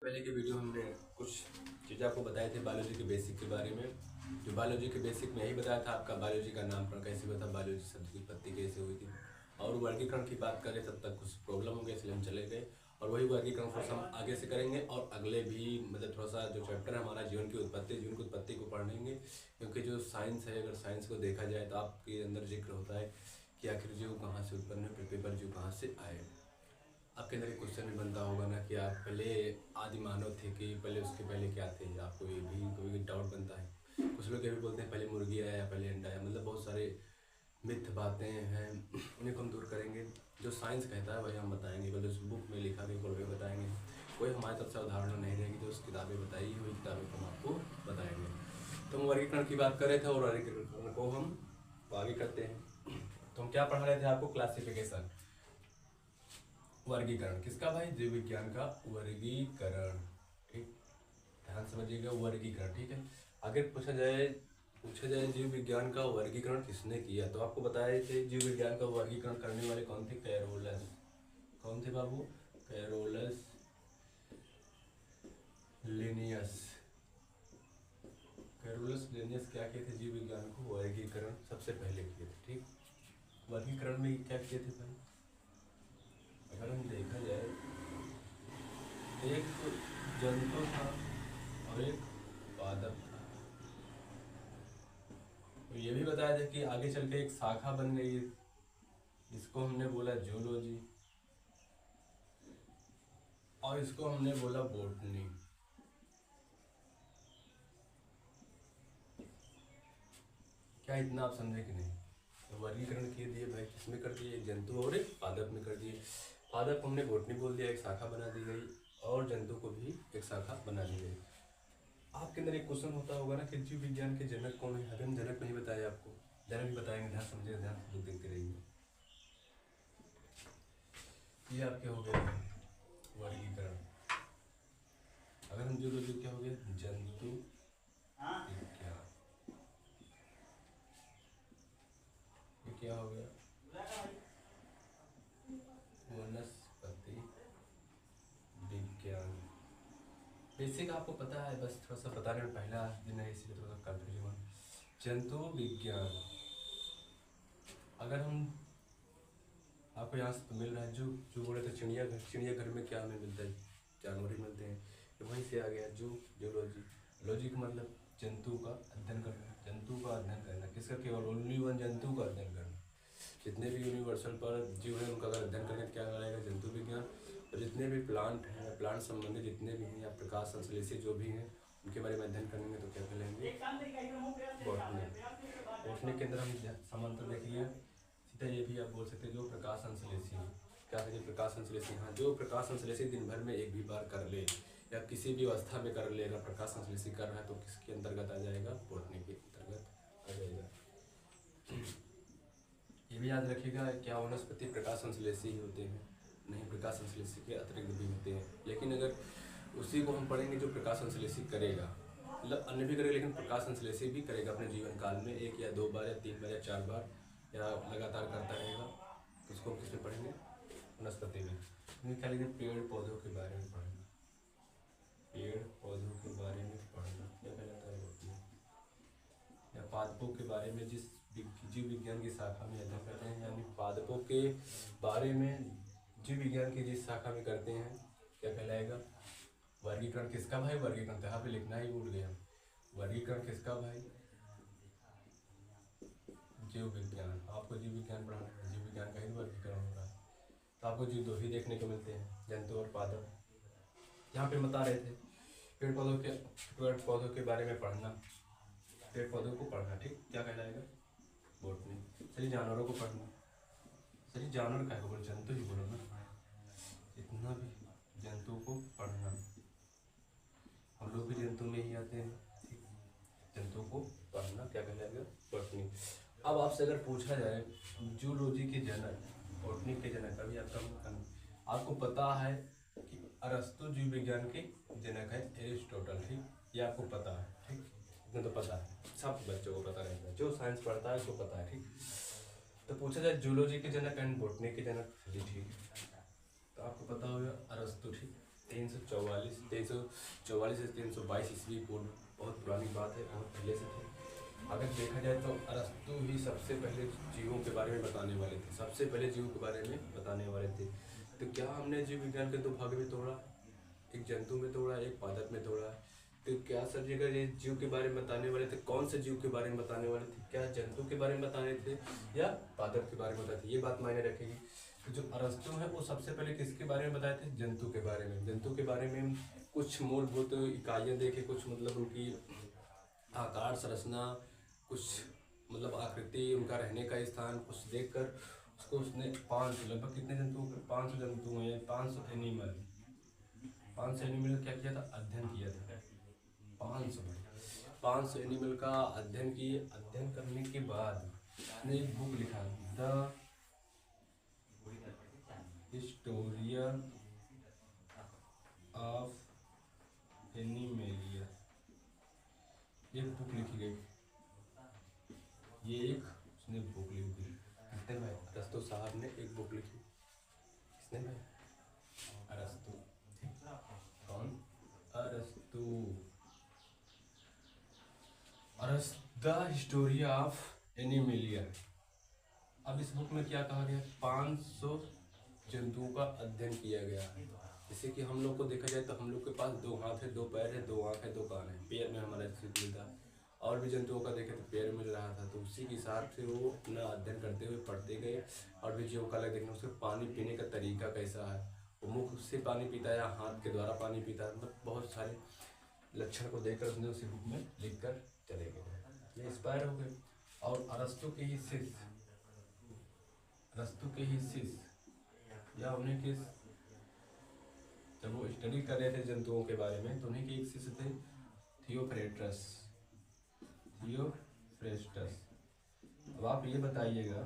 पहले के वीडियो हमने कुछ चीज़ें आपको बताए थे बायोलॉजी के बेसिक के बारे में। जो बायोलॉजी के बेसिक में यही बताया था आपका बायोलॉजी का नामकरण कैसे हुआ था, बायोलॉजी शब्द की उत्पत्ति कैसे हुई थी और वर्गीकरण की बात करें तब तक कुछ प्रॉब्लम हो गया इसलिए हम चले गए। और वही वर्गीकरण कोर्स हम आगे से करेंगे और अगले भी मतलब थोड़ा सा जो चैप्टर है हमारा जीवन की उत्पत्ति को पढ़ेंगे। क्योंकि जो साइंस है, अगर साइंस को देखा जाए तो आपके अंदर जिक्र होता है कि आखिर जीव कहाँ से उत्पन्न हुए, पृथ्वी पर जीव कहाँ से आए। आपके अंदर एक क्वेश्चन भी बनता होगा ना कि आप पहले आदि मानव थे कि पहले उसके पहले क्या थे। आपको ये भी कोई डाउट बनता है। कुछ लोग ये भी बोलते हैं पहले मुर्गी आया या पहले अंडा आया। मतलब बहुत सारे मिथ बातें हैं, उन्हें को हम दूर करेंगे। जो साइंस कहता है वही हम बताएंगे, मतलब उस बुक में लिखा गया वही बताएंगे। कोई हमारी तरफ से अवधारणा नहीं रहेगी, जो उस किताबें बताई हुई किताबें को हम आपको बताएंगे। तो हम वर्गीकरण की बात कर रहे थे और वर्गीकरण को हम आगे करते हैं। तो हम क्या पढ़ा रहे थे आपको, क्लासिफिकेशन, वर्गीकरण किसका भाई, जीव विज्ञान का वर्गीकरण। ठीक, ध्यान समझिएगा, वर्गीकरण। ठीक है, अगर पूछा जाए जीव विज्ञान का वर्गीकरण किसने किया तो आपको बताए थे जीव विज्ञान का वर्गीकरण करने वाले कौन थे, कैरोलस। कौन थे बाबू, कैरोलस लिनियस। कैरोलस लिनियस क्या किए थे, जीव विज्ञान को वर्गीकरण सबसे पहले किए थे। ठीक, वर्गीकरण में क्या किए थे भाई, अगर हम देखा जाए एक जंतु था और एक पादप था। तो ये भी बताया था कि आगे चल के एक शाखा बन गई, इसको हमने बोला जूलॉजी और इसको हमने बोला बॉटनी। क्या इतना आप समझे कि नहीं। तो वर्गीकरण किए दिए भाई, किसमें कर दिए, एक जंतु और एक पादप में कर दिए। पादप को हमने बॉटनी बोल दिया, एक शाखा बना दी गई, और जंतु को भी एक शाखा बना दी गई। आपके अंदर एक क्वेश्चन होता होगा ना कि जीव विज्ञान के जनक कौन है। अभी हम जनक नहीं बताए आपको, जनक भी बताएंगे, ध्यान समझिए, ध्यान से देखते रहिए। ये आपके हो गए वर्गीकरण। अगर हम जूलॉजी क्या हो गया, जंतु विज्ञान। ये क्या हो गया, वनस्पति विज्ञान। बेसिक आपको पता है, बस थोड़ा सा बताने में पहला दिन है इसलिए थोड़ा सा कंफ्यूजन। जंतु विज्ञान, अगर हम आपको यहाँ से तो मिल रहा है जो बोले थे चिड़ियाघर। चिड़ियाघर में क्या हमें मिलता है, जानवर ही मिलते हैं। तो वहीं से आ गया जूलॉजी। लॉजी का मतलब जंतु का अध्ययन करना, जंतु का अध्ययन करना। किसका, केवल ओनली वन जंतु का अध्ययन करना। जितने भी यूनिवर्सल पर जीव है उनका अगर अध्ययन करने क्या कहलाएगा, जंतु विज्ञान। और जितने भी प्लांट हैं, प्लांट संबंधित जितने भी हैं या प्रकाश संश्लेषी जो भी हैं उनके बारे में अध्ययन करेंगे तो क्या कहलाएंगे, बॉटनी। बॉटनी के अंदर हम समांतर देखिए, सीधा ये भी आप बोल सकते हैं जो प्रकाश संश्लेषी। क्या है प्रकाश संश्लेषी, हाँ, जो प्रकाश संश्लेषी दिन भर में एक भी बार कर ले या किसी भी अवस्था में कर ले, अगर प्रकाश संश्लेषी कर रहा है तो किसके अंतर्गत आ जाएगा, बॉटनी के अंतर्गत आ जाएगा। ये भी याद रखिएगा, क्या वनस्पति प्रकाश संश्लेषी ही होते हैं, नहीं, प्रकाश संश्लेषी के अतिरिक्त भी होते हैं। लेकिन अगर उसी को हम पढ़ेंगे जो प्रकाश संश्लेषी करेगा, मतलब अन्य भी करेगा लेकिन प्रकाश संश्लेषी भी करेगा अपने जीवन काल में 1 या 2 बार या 3 बार या 4 बार या लगातार करता रहेगा, तो उसको हम किसमें पढ़ेंगे, वनस्पति में। क्या लिखे, पेड़ पौधों के बारे में पढ़ना, पेड़ पौधों के बारे में पढ़ना क्या कहलाता है, या पादपों के बारे में जिस जीव विज्ञान की शाखा में अध्ययन करते हैं, यानी पादपों के बारे में जीव विज्ञान की जिस शाखा में करते हैं क्या कहलाएगा, वर्गीकरण किसका भाई, वर्गीकरण तो यहाँ पे लिखना ही भूल गया। वर्गीकरण किसका भाई, जीव विज्ञान। आपको जीव विज्ञान पढ़ाना है, जीव विज्ञान का ही वर्गीकरण हो रहा है। तो आपको जीव दो ही देखने को मिलते हैं, जंतु और पादप। यहाँ पे बता रहे थे पेड़ पौधों के बारे में पढ़ना, पेड़ पौधों को पढ़ना, ठीक, क्या कहलाएगा, बॉटनी। चलिए जानवरों को पढ़ना, चलिए जानवर का है, बोलो जंतु ही बोलो ना, इतना भी जंतु को पढ़ना, हम लोग भी जंतु में ही आते हैं, ठीक, जंतु को पढ़ना क्या कहलाएगा, बॉटनी। अब आपसे अगर पूछा जाए जूलॉजी के जनक, बॉटनी के जनक, अभी आपको पता है कि अरस्तु जीव विज्ञान के जनक है, एरिस्टोटल, ठीक, ये आपको पता है, ठीक, इतना तो पता है, सब बच्चों को पता रहता है, जो साइंस पढ़ता है उसको पता है, ठीक। तो पूछा जाए जूलॉजी के जनक एंड बॉटनी के जनक, जी ठीक, तो आपको पता होगा अरस्तु, ठीक। 344 से 322 ईस्वी पूर्व, बहुत पुरानी बात है, बहुत पहले से थे। अगर देखा जाए तो अरस्तु ही सबसे पहले जीवों के बारे में बताने वाले थे, सबसे पहले जीवों के बारे में बताने वाले थे। तो क्या हमने जीव विज्ञान के दो भाग में तोड़ा, एक जंतु में तोड़ा, एक पादप में तोड़ा। तो क्या सर जी अगर ये जीव के बारे में बताने वाले थे, कौन से जीव के बारे में बताने वाले थे, क्या जंतु के बारे में बताने थे या पादप के बारे में बताते, ये बात मायने रखेगी। तो जो अरस्तु है वो सबसे पहले किसके बारे में बताए थे, जंतु के बारे में। जंतु के बारे में कुछ मूलभूत इकाइयाँ देखे, कुछ मतलब उनकी आकार संरचना, कुछ मतलब आकृति, उनका रहने का स्थान कुछ देखकर उसको उसने 500 लगभग कितने जंतु, 500 जंतु हैं, 500 एनिमल क्या किया था, अध्ययन किया था। 500 एनिमल का अध्ययन किए। अध्ययन करने के बाद उसने एक बुक लिखा, द हिस्टोरिया ऑफ एनिमेलिया, एक बुक लिखी गई। ये एक उसने बुक लिखी, किसने भाई, अरस्तु साहब ने एक बुक लिखी। किसने भाई, अरस्तु। कौन, अरस्तु। The Historia of animalia. अब इस बुक में क्या कहा गया, 500 जंतुओं का अध्ययन किया गया है। जैसे कि हम लोग को देखा जाए तो हम लोग के पास 2 हाथ है, 2 पैर है, 2 आँख है, 2 कान है, पैर में हमारा स्थित मिलता है। और भी जंतुओं का देखे तो पैर मिल रहा था। तो उसी के हिसाब से वो अपना अध्ययन करते हुए पढ़ते गए। और भी जीवों का अलग देखना, उसके पानी पीने का तरीका कैसा है, वो मुख से पानी पीता है या हाथ के द्वारा पानी पीता है, मतलब बहुत सारे लक्षण को देखकर उसने उसी बुक में लिख कर चले गए। ये इंस्पायर हो गए। और अरस्तु के ही शिष्य या उन्हीं के, जब वो स्टडी कर रहे थे जंतुओं के बारे में, तो उन्हीं के एक शिष्य थे थियोफ्रेस्टस। अब आप ये बताइएगा,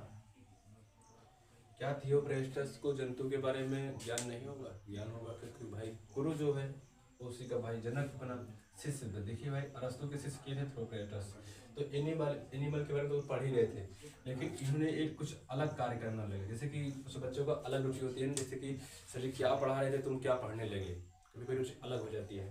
क्या थियोफ्रेस्टस को जंतु के बारे में ज्ञान नहीं होगा? ज्ञान होगा, क्योंकि भाई गुरु जो है उसी का भाई जनक बना, शिष्य। देखिए भाई, अरस्तु के शिष्य के थे थियोफ्रेस्टस। तो एनिमल के बारे में तो पढ़ ही रहे थे, लेकिन इन्होंने एक कुछ अलग कार्य करना लगे। जैसे कि कुछ बच्चों का अलग रुचि होती है, जैसे कि सर क्या पढ़ा रहे थे तुम क्या पढ़ने लगे, कभी कोई रुचि अलग हो जाती है।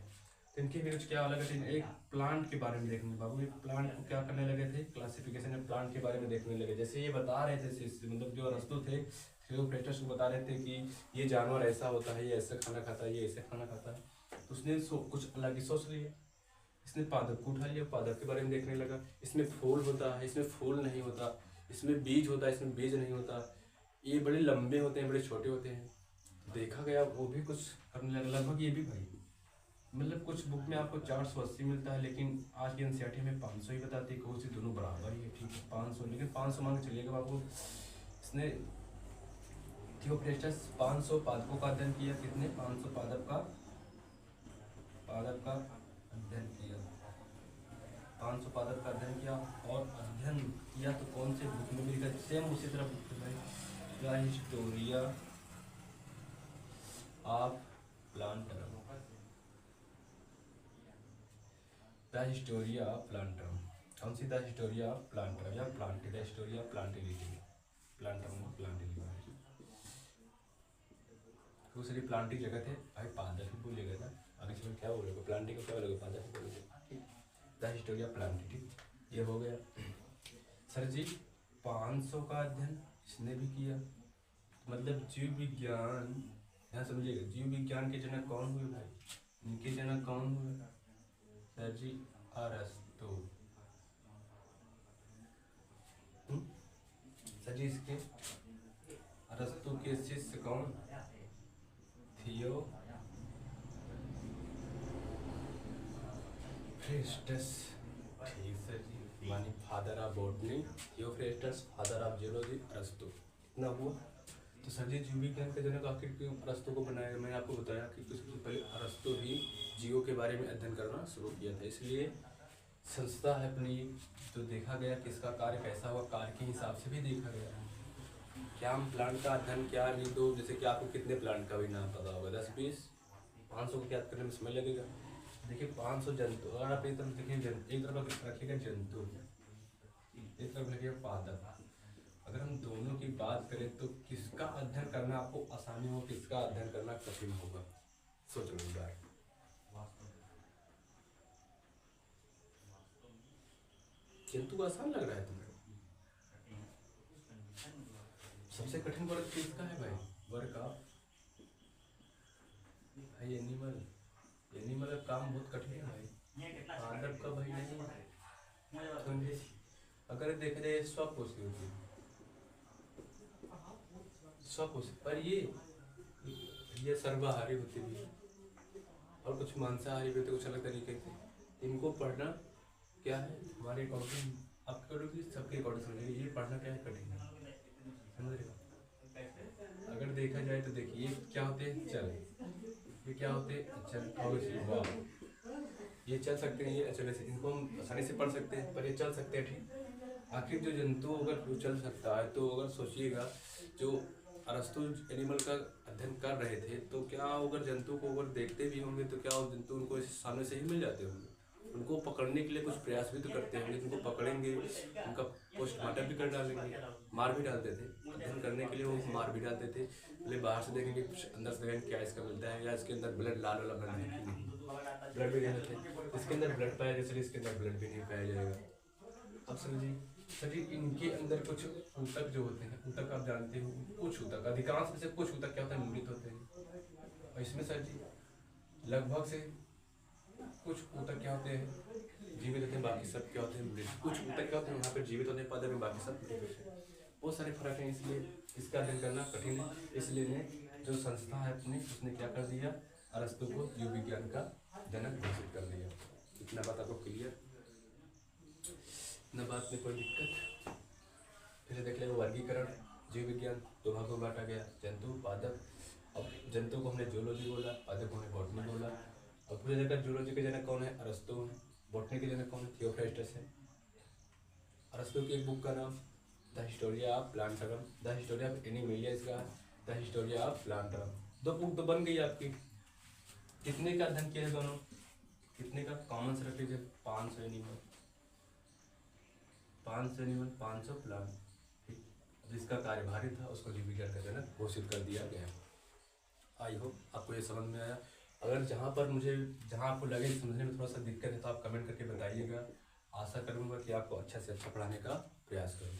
तो इनकी भी रुचि क्या अलग है, एक प्लांट के बारे में देखने, बाबू एक प्लांट को क्या करने लगे थे, क्लासिफिकेशन में प्लांट के बारे में देखने लगे। जैसे ये बता रहे थे, मतलब जो अरस्तु थे थियोफ्रेस्टस को बता रहे थे कि ये जानवर ऐसा होता है, ये ऐसे खाना खाता है, ये ऐसे खाना खाता है। तो उसने कुछ अलग ही सोच लिया। इसने पादप को उठा लिया, पादप के बारे में देखने लगा। इसमें फूल होता है, इसमें फूल नहीं होता, इसमें बीज होता है, इसमें बीज नहीं होता, ये बड़े लंबे होते हैं, बड़े छोटे होते हैं। देखा गया वो भी कुछ करने लगा। लगभग ये भी भाई, मतलब कुछ बुक में आपको 480 मिलता है, लेकिन आज की एनसीईआरटी में 500 ही बताती है। कोई सी दोनों बराबर ही है, ठीक है 500, लेकिन 500 मान के चलिएगा आपको। इसने थियोफ्रेस्टस 500 पादपों का अध्ययन किया। कितने, 500 पादप का अध्ययन किया। 500 पादप का अध्ययन किया। और अध्ययन किया तो कौन से बुक में लिखा, सेम उसी तरह बुक है भाई, द हिस्टोरिया ऑफ प्लांटम। द हिस्टोरिया ऑफ प्लांटम, कौन सी, द हिस्टोरिया ऑफ प्लांटम या प्लांटी, द हिस्टोरिया ऑफ प्लांटिलिटी, प्लांटम प्लांटिलिटी। दूसरी प्लांटी जगह थे भाई, पादप ही बोलेगा ना, आगे चल क्या बोलेगा, प्लांटी को क्या बोलेगा, पादप ही बोलेगा। द हिस्टोरिया प्लांटिटी, ये हो गया। सर जी 500 का अध्ययन इसने भी किया, मतलब जीव विज्ञान, यहाँ समझिएगा, जीव विज्ञान के जनक कौन हुए भाई, इनके जनक कौन हुए, सर जी अरस्तु। सर जी इसके अरस्तु के शिष्य कौन, थियोफ्रेस्टस। ठीक सर जी, मानी father of botany Theophrastus, father of geology अरस्तु। इतना हुआ। तो सर जी जीव विज्ञान के जनक आखिर क्यों अरस्तु को बनाया गया? मैंने आपको बताया कि सबसे पहले अरस्तु ही जीवों के बारे में अध्ययन करना शुरू किया था, इसलिए संस्था है अपनी। तो देखा गया कि इसका कार्य कैसा हुआ, कार्य के हिसाब से भी देखा गया। क्या हम प्लांट का अध्ययन क्या लिख दो, जैसे कि आपको कितने प्लांट का भी नाम पता होगा, 10-20, 500 को याद करने में समय लगेगा। देखिए 500 जंतु, अगर आप एक तरफ देखिए एक तरफ रखिएगा जंतु, एक तरफ रखिएगा पादप। अगर हम दोनों की बात करें तो किसका अध्ययन करना आपको आसानी हो, किसका अध्ययन करना कठिन होगा? सोच लो एक बार। जंतु आसान लग रहा है तुम्हें? सबसे कठिन वर्ग किसका है भाई? वर्ग का भाई एनिमल। एनिमल का काम बहुत कठिन है भाई, आदर का भाई नहीं। अगर देखा जाए स्वपोषी होती है, स्वपोषी, पर ये सर्वाहारी होती भी है और कुछ मांसाहारी भी होते कुछ अलग तरीके से। इनको पढ़ना क्या है हमारे अकॉर्डिंग, आपके अकॉर्डिंग सबके अकॉर्डिंग समझिए, ये पढ़ना क्या है कठिन है, समझ रहे हो? अगर देखा जाए तो देखिए क्या होते हैं चल, ये क्या होते हैं चल, वाह, ये चल सकते हैं, ये अचल से इनको हम आसानी से पढ़ सकते हैं, पर ये चल सकते हैं ठीक। आखिर जो जंतु अगर वो चल सकता है तो अगर सोचिएगा जो अरस्तु एनिमल का अध्ययन कर रहे थे तो क्या अगर जंतु को अगर देखते भी होंगे तो क्या वो जंतु उनको सामने से ही मिल जाते होंगे? उनको पकड़ने के लिए कुछ प्रयास भी तो करते होंगे, उनको पकड़ेंगे, उनका पोस्टमार्टम भी कर डालेंगे, मार भी डालते थे, अध्ययन करने के लिए वो मार भी डालते थे। पहले बाहर से देखेंगे, अंदर से देखेंगे क्या इसका मिलता है, या इसके अंदर ब्लड लाल वाला ब्लड है कि नहीं, ब्लड भी देते थे, इसके अंदर ब्लड पाया जैसे इसके अंदर ब्लड भी नहीं पाया जाएगा। अब समझिए सर जी, इनके अंदर कुछ ऊतक जो होते हैं, ऊतक आप जानते हो, कुछ ऊतक, अधिकांश में से कुछ ऊतक क्या होता है मृत होते हैं, और इसमें सर जी लगभग से कुछ ऊतक क्या होते हैं जीवित होते हैं, बाकी सब क्या होते हैं मृत। कुछ ऊतक क्या होते हैं वहाँ पर जीवित होने पाते हैं, बाकी सब मृत होते हैं। बहुत सारे फर्क हैं, इसलिए इसका अध्ययन करना कठिन है। इसलिए ने जो संस्था है अपनी उसने क्या कर दिया, अरस्तु को जीव विज्ञान का जनक घोषित कर दिया। इतना बात आपको क्लियर? न बात में कोई दिक्कत? फिर देख ले वर्गीकरण, जीव विज्ञान दो भागों में बांटा गया, जंतु पादप। अब जंतु को हमने जूलॉजी बोला, पादप को हमने बॉटनी बोला। और पूरे जगह जूलॉजी के जनक कौन है? अरस्तु है। बॉटनी के जनक कौन है? थियोफ्रास्टस है। अरस्तु की एक बुक का नाम the Historia of प्लांटरम, the Historia of animalia इसका, द हिस्टोरिया ऑफ प्लांटरम। दो बुक तो बन गई आपकी। कितने का अध्ययन किया है दोनों? कितने का कॉमन से रख लीजिए, 500 एनिमल, 500 एनिमल, 500 प्लांट। ठीक, जिसका कार्यभारी था उसको जीव विज्ञान का जनक घोषित कर दिया गया। आई होप आपको ये समझ में आया। अगर जहाँ आपको लगे समझने में थोड़ा सा दिक्कत है तो आप कमेंट करके बताइएगा। आशा करूँगा कि आपको अच्छा से अच्छा पढ़ाने का प्रयास करूँ।